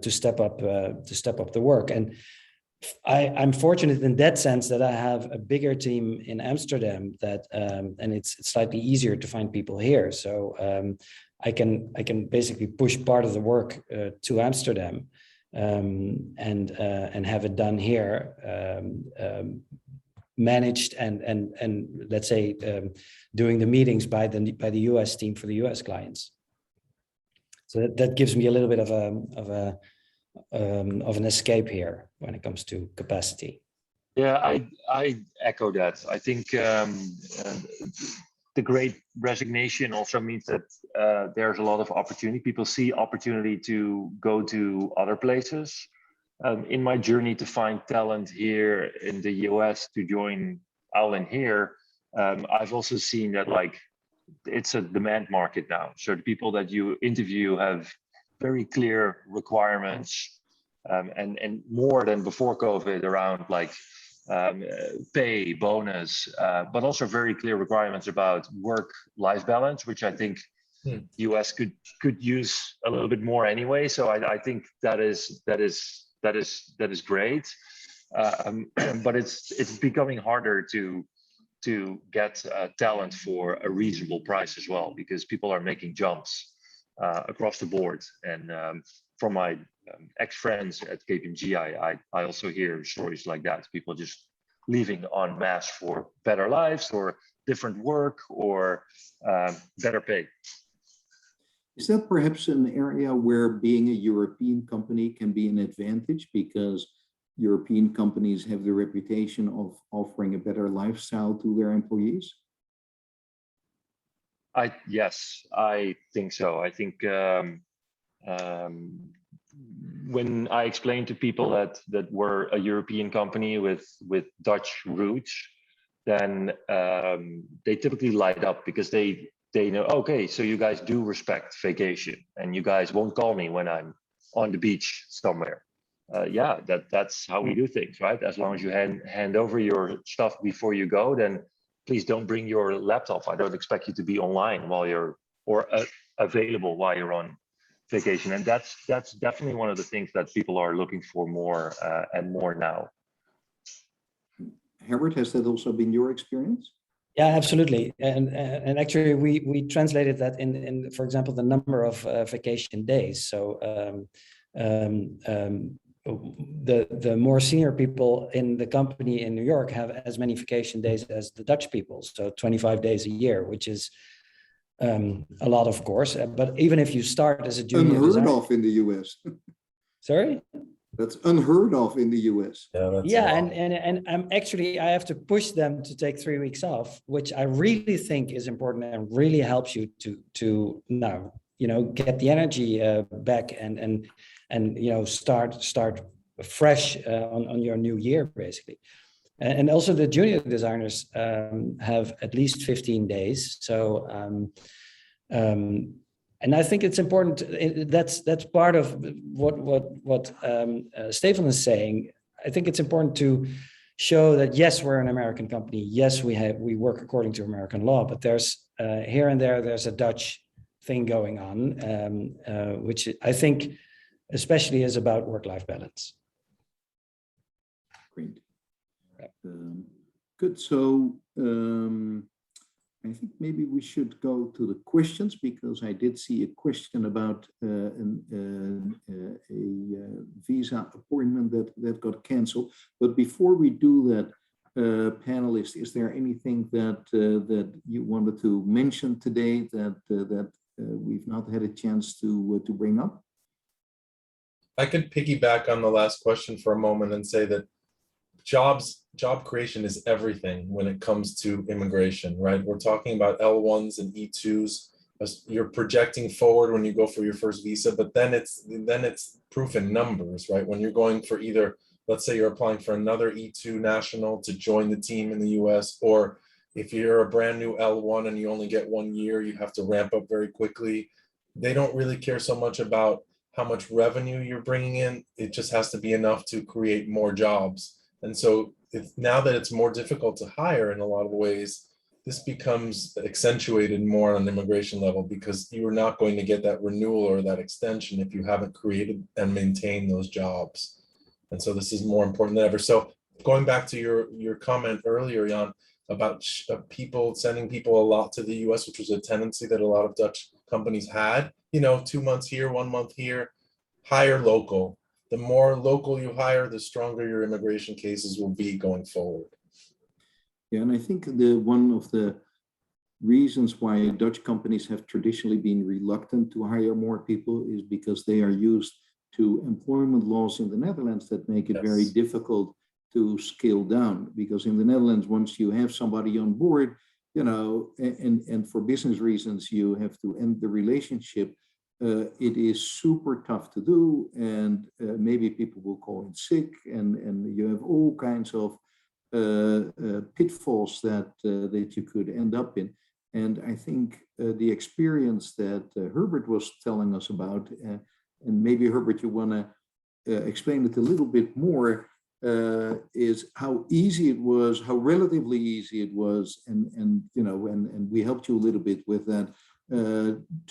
[SPEAKER 4] step up the work. And I'm fortunate in that sense that I have a bigger team in Amsterdam and it's slightly easier to find people here. So I can basically push part of the work to Amsterdam and have it done here, managed and let's say doing the meetings by the US team for the US clients. So that gives me a little bit of an escape here when it comes to capacity.
[SPEAKER 5] Yeah, I echo that. I think the Great Resignation also means that there's a lot of opportunity. People see opportunity to go to other places. In my journey to find talent here in the US to join Owlin here, I've also seen that like it's a demand market now. So the people that you interview have very clear requirements and more than before COVID around like pay, bonus, but also very clear requirements about work-life balance, which I think US could use a little bit more anyway. So I think that is great, but it's becoming harder to get talent for a reasonable price as well, because people are making jumps across the board. And from my ex-friends at KPMG, I also hear stories like that. People just leaving en masse for better lives or different work or better pay.
[SPEAKER 2] Is that perhaps an area where being a European company can be an advantage, because European companies have the reputation of offering a better lifestyle to their employees?
[SPEAKER 5] Yes, I think so. I think when I explain to people that we're a European company with Dutch roots, then they typically light up because they know, okay, so you guys do respect vacation and you guys won't call me when I'm on the beach somewhere. Yeah, that's how we do things, right? As long as you hand over your stuff before you go, then please don't bring your laptop. I don't expect you to be online while you're available while you're on vacation. And that's definitely one of the things that people are looking for more and more now.
[SPEAKER 2] Herbert, has that also been your experience?
[SPEAKER 4] Yeah, absolutely. And actually we translated that in for example, the number of vacation days. So the more senior people in the company in New York have as many vacation days as the Dutch people, so 25 days a year, which is a lot, of course. But even if you start as a junior
[SPEAKER 2] unheard of in the US.
[SPEAKER 4] Sorry?
[SPEAKER 2] That's unheard of in the US.
[SPEAKER 4] Yeah, and I'm actually, I have to push them to take 3 weeks off, which I really think is important and really helps you to now, get the energy back and start fresh on your new year, basically. And also the junior designers have at least 15 days. So and I think it's important. That's part of what Stefan is saying. I think it's important to show that yes, we're an American company. Yes, we work according to American law, but there's here and there's a Dutch thing going on, which I think especially is about work-life balance.
[SPEAKER 2] Great. Good. So. I think maybe we should go to the questions, because I did see a question about a visa appointment that got canceled. But before we do that, panelists, is there anything that you wanted to mention today that we've not had a chance to bring up?
[SPEAKER 3] I could piggyback on the last question for a moment and say that job creation is everything when it comes to immigration, right? We're talking about L1s and E2s. You're projecting forward when you go for your first visa, but then it's proof in numbers, right? When you're going for either, let's say you're applying for another E2 national to join the team in the US, or if you're a brand new L1 and you only get 1 year, you have to ramp up very quickly. They don't really care so much about how much revenue you're bringing in. It just has to be enough to create more jobs. And so now that it's more difficult to hire in a lot of ways, this becomes accentuated more on an immigration level, because you are not going to get that renewal or that extension if you haven't created and maintained those jobs. And so this is more important than ever. So going back to your comment earlier, Jan, about people sending people a lot to the US, which was a tendency that a lot of Dutch companies had, 2 months here, 1 month here, hire local. The more local you hire, the stronger your immigration cases will be going forward.
[SPEAKER 2] Yeah, and I think one of the reasons why Dutch companies have traditionally been reluctant to hire more people is because they are used to employment laws in the Netherlands that make it very difficult to scale down. Because in the Netherlands, once you have somebody on board, and for business reasons, you have to end the relationship. It is super tough to do, and maybe people will call in sick, and you have all kinds of pitfalls that you could end up in. And I think the experience that Herbert was telling us about, and maybe Herbert, you want to explain it a little bit more, is how easy it was, how relatively easy it was, and we helped you a little bit with that.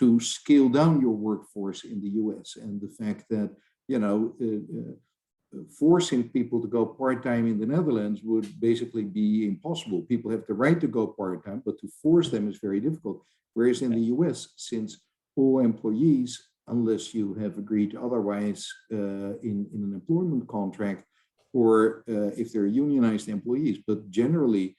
[SPEAKER 2] To scale down your workforce in the US, and the fact that forcing people to go part-time in the Netherlands would basically be impossible. People have the right to go part-time, but to force them is very difficult. Whereas in the US, since all employees, unless you have agreed otherwise in an employment contract, or if they're unionized employees, but generally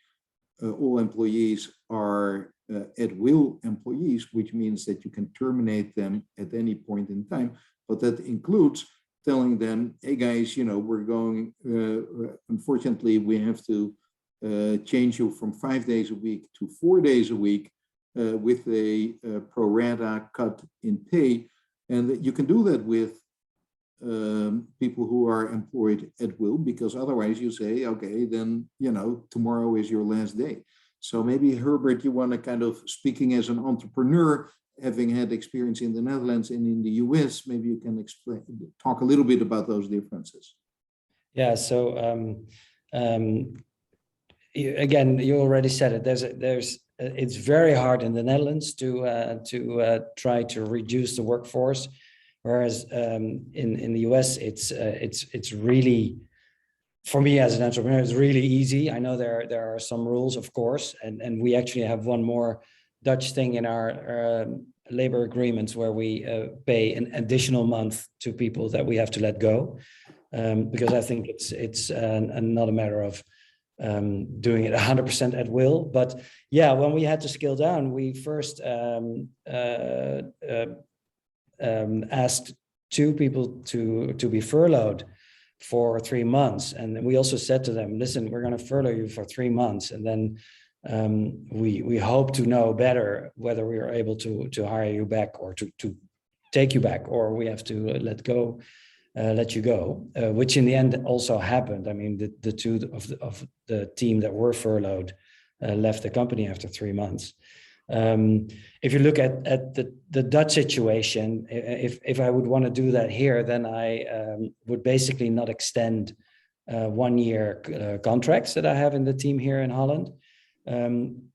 [SPEAKER 2] all employees are at-will employees, which means that you can terminate them at any point in time. But that includes telling them, hey guys, we're going, unfortunately, we have to change you from 5 days a week to 4 days a week with a pro rata cut in pay. And that you can do that with people who are employed at will, because otherwise you say, okay, then, tomorrow is your last day. So maybe Herbert, you want to kind of, speaking as an entrepreneur, having had experience in the Netherlands and in the US, maybe you can talk a little bit about those differences.
[SPEAKER 4] Yeah. So again, you already said it. It's very hard in the Netherlands to try to reduce the workforce, whereas in the US, it's really. For me as an entrepreneur, it's really easy. I know there are some rules, of course, and we actually have one more Dutch thing in our labor agreements where we pay an additional month to people that we have to let go. because I think it's not a matter of doing it 100% at will. But yeah, when we had to scale down, we first asked 2 people to be furloughed for 3 months, and we also said to them, listen, we're going to furlough you for 3 months, and then we hope to know better whether we are able to hire you back or to take you back, or we have to let you go, which in the end also happened. I mean, the 2 of the team that were furloughed left the company after 3 months. If you look at the Dutch situation, if I would want to do that here, then I would basically not extend 1-year contracts that I have in the team here in Holland,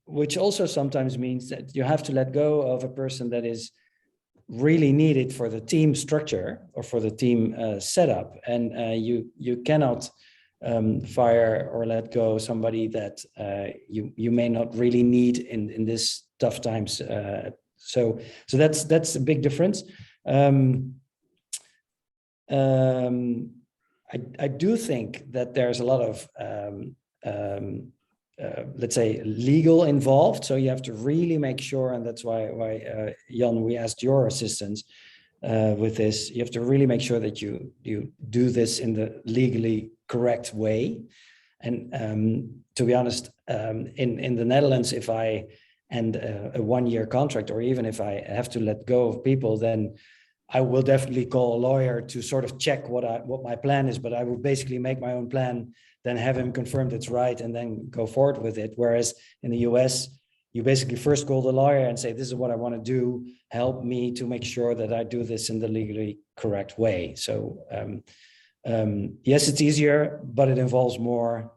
[SPEAKER 4] which also sometimes means that you have to let go of a person that is really needed for the team structure or for the team setup, and you cannot fire or let go somebody that you may not really need in this tough times. So that's a big difference. I do think that there's a lot of let's say legal involved, so you have to really make sure, and that's why Jan, we asked your assistance with this. You have to really make sure that you do this in the legally correct way. And to be honest, in the Netherlands, if I end a 1-year contract, or even if I have to let go of people, then I will definitely call a lawyer to sort of check what my plan is. But I will basically make my own plan, then have him confirm it's right, and then go forward with it. Whereas in the US, you basically first call the lawyer and say, this is what I want to do. Help me to make sure that I do this in the legally correct way. So yes, it's easier, but it involves more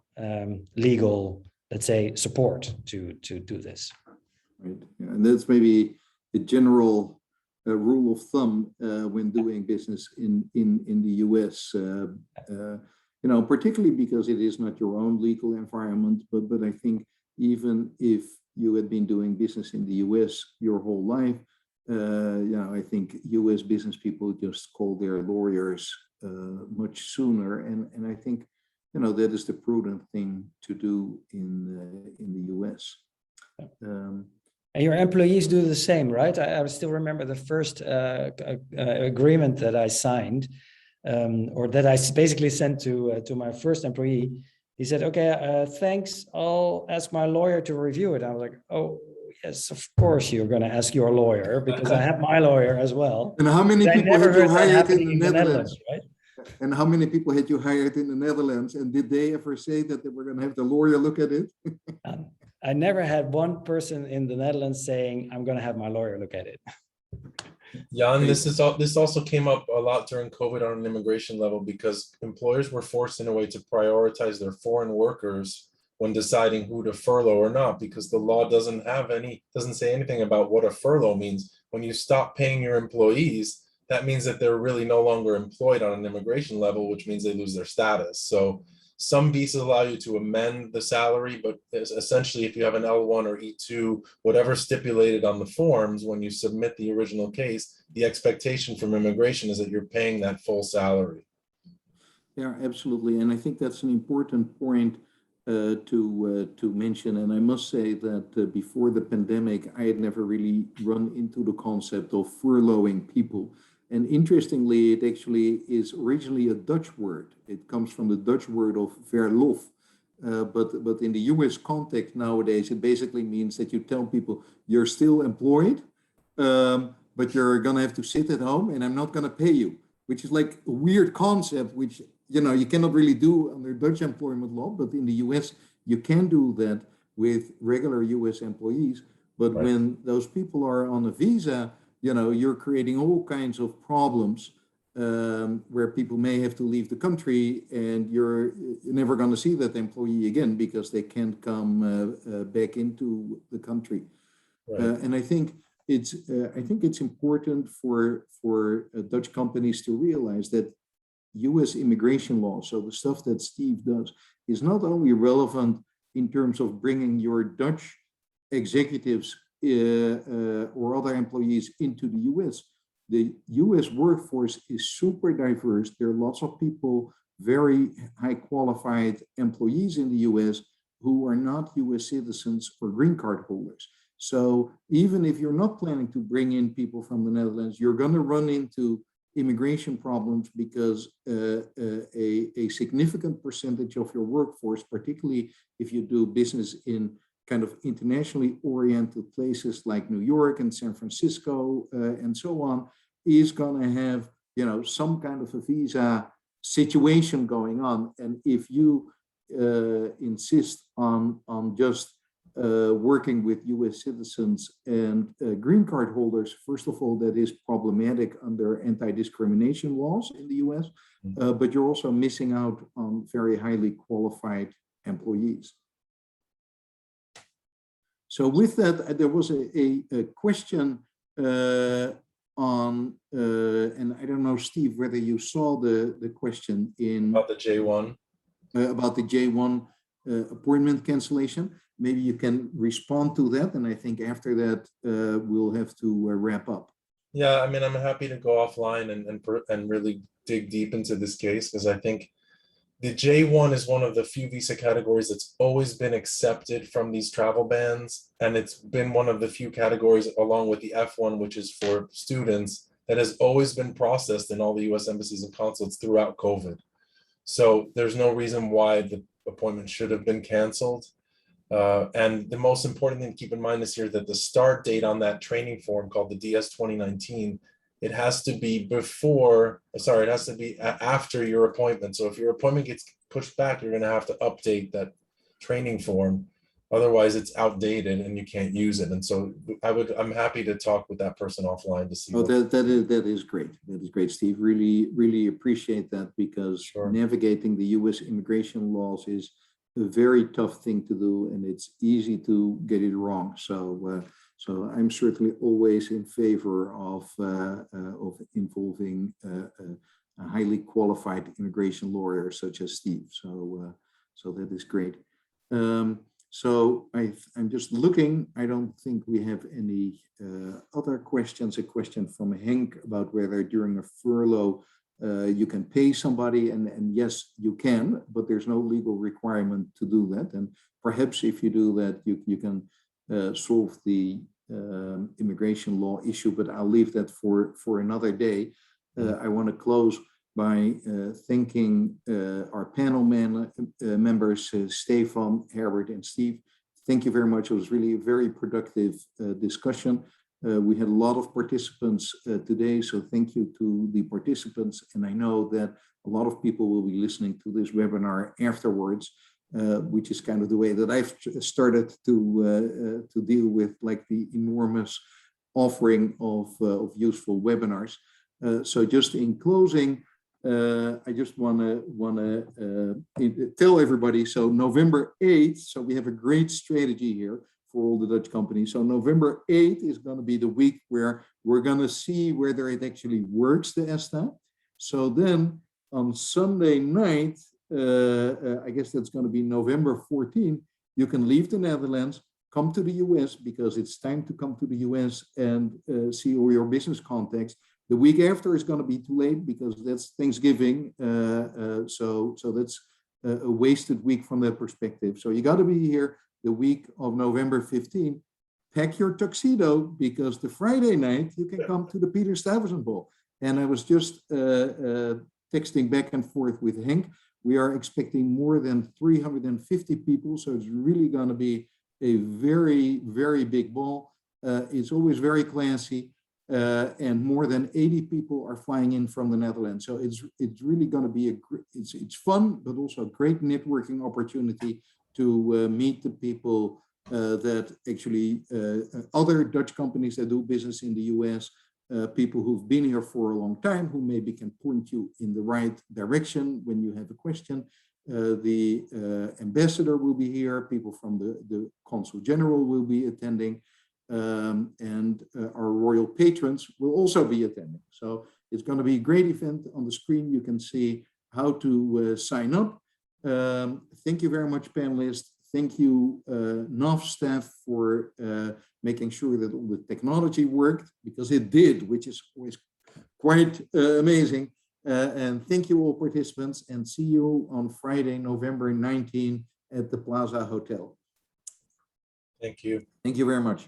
[SPEAKER 4] legal, let's say, support to do this.
[SPEAKER 2] Right, yeah, and that's maybe a general rule of thumb when doing business in the US. You know, particularly because it is not your own legal environment, but I think even if you had been doing business in the US your whole life, you know, I think US business people just call their lawyers much sooner, and I think, you know, that is the prudent thing to do in the US.
[SPEAKER 4] And your employees do the same, right? I still remember the first agreement that I signed, or that I basically sent to my first employee. He said, okay, thanks, I'll ask my lawyer to review it. I was like, oh, yes, of course you're going to ask your lawyer, because I have my lawyer as well.
[SPEAKER 2] And how many people had you hired in the Netherlands?
[SPEAKER 4] Right?
[SPEAKER 2] And how many people had you hired in the Netherlands? And did they ever say that they were going to have the lawyer look at it?
[SPEAKER 4] I never had one person in the Netherlands saying, I'm going to have my lawyer look at it.
[SPEAKER 3] Jan, this also came up a lot during COVID on an immigration level, because employers were forced in a way to prioritize their foreign workers when deciding who to furlough or not, because the law doesn't say anything about what a furlough means. When you stop paying your employees, that means that they're really no longer employed on an immigration level, which means they lose their status. So some visas allow you to amend the salary, but essentially if you have an L1 or E2, whatever stipulated on the forms, when you submit the original case, the expectation from immigration is that you're paying that full salary.
[SPEAKER 2] Yeah, absolutely. And I think that's an important point to mention. And I must say that before the pandemic, I had never really run into the concept of furloughing people. And interestingly, it actually is originally a Dutch word. It comes from the Dutch word of verlof. But in the US context nowadays, it basically means that you tell people you're still employed, but you're going to have to sit at home and I'm not going to pay you, which is like a weird concept, which, you know, you cannot really do under Dutch employment law. But in the US, you can do that with regular US employees. But right. When those people are on a visa, you know, you're creating all kinds of problems where people may have to leave the country, and you're never going to see that employee again because they can't come back into the country. Right. And I think it's important for Dutch companies to realize that U.S. immigration law, so the stuff that Steve does, is not only relevant in terms of bringing your Dutch executives or other employees into the US. The US workforce is super diverse. There are lots of people very high qualified employees in the US who are not US citizens or green card holders. So even if you're not planning to bring in people from the Netherlands, you're going to run into immigration problems because a significant percentage of your workforce, particularly if you do business in kind of internationally oriented places like New York and San Francisco and so on, is going to have, you know, some kind of a visa situation going on. And if you insist on just working with US citizens and green card holders, first of all, that is problematic under anti-discrimination laws in the US, but you're also missing out on very highly qualified employees. So with that, there was a question on, and I don't know, Steve, whether you saw the question in
[SPEAKER 3] about the J1.
[SPEAKER 2] About the J1 appointment cancellation. Maybe you can respond to that, and I think after that we'll have to wrap up.
[SPEAKER 3] Yeah, I mean, I'm happy to go offline and really dig deep into this case, because I think the J1 is one of the few visa categories that's always been accepted from these travel bans, and it's been one of the few categories, along with the F1, which is for students, that has always been processed in all the US embassies and consulates throughout COVID. So there's no reason why the appointment should have been canceled. And the most important thing to keep in mind is here that the start date on that training form called the DS 2019, it has to be after your appointment. So if your appointment gets pushed back, you're going to have to update that training form. Otherwise, it's outdated and you can't use it. And so I'm happy to talk with that person offline to see.
[SPEAKER 2] Oh, that is great. That is great, Steve. Really appreciate that, because navigating the US immigration laws is a very tough thing to do, and it's easy to get it wrong. So I'm certainly always in favor of involving a highly qualified immigration lawyer such as Steve. So that is great. So I'm just looking. I don't think we have any other questions. A question from Henk about whether during a furlough you can pay somebody, and yes, you can, but there's no legal requirement to do that. And perhaps if you do that, you can solve the immigration law issue, but I'll leave that for another day. I want to close by thanking our panel members, Stefan, Herbert, and Steve. Thank you very much. It was really a very productive discussion. We had a lot of participants today, so thank you to the participants. And I know that a lot of people will be listening to this webinar afterwards, which is kind of the way that I've started to deal with, like, the enormous offering of useful webinars. So just in closing, I just want to tell everybody, so November 8th, so we have a great strategy here for all the Dutch companies. So November 8th is going to be the week where we're going to see whether it actually works, the ESTA. So then on Sunday night, I guess that's going to be November 14th, you can leave the Netherlands, come to the US, because it's time to come to the US and see all your business contacts. The week after is going to be too late because that's Thanksgiving. So that's a wasted week from that perspective. So you got to be here the week of November 15th. Pack your tuxedo, because the Friday night you can come to the Peter Stuyvesant Ball. And I was just texting back and forth with Henk. We are expecting more than 350 people. So it's really going to be a very, very big ball. It's always very classy. And more than 80 people are flying in from the Netherlands. So it's really going to be it's fun, but also a great networking opportunity to meet the people that actually other Dutch companies that do business in the US, people who've been here for a long time, who maybe can point you in the right direction when you have a question. The ambassador will be here. People from the Consul General will be attending. And our royal patrons will also be attending. So it's going to be a great event. On the screen, you can see how to sign up. Thank you very much, panelists. Thank you, NAF staff, for making sure that all the technology worked, because it did, which is always quite amazing. And thank you all participants, and see you on Friday, November 19 at the Plaza Hotel.
[SPEAKER 3] Thank you.
[SPEAKER 2] Thank you very much.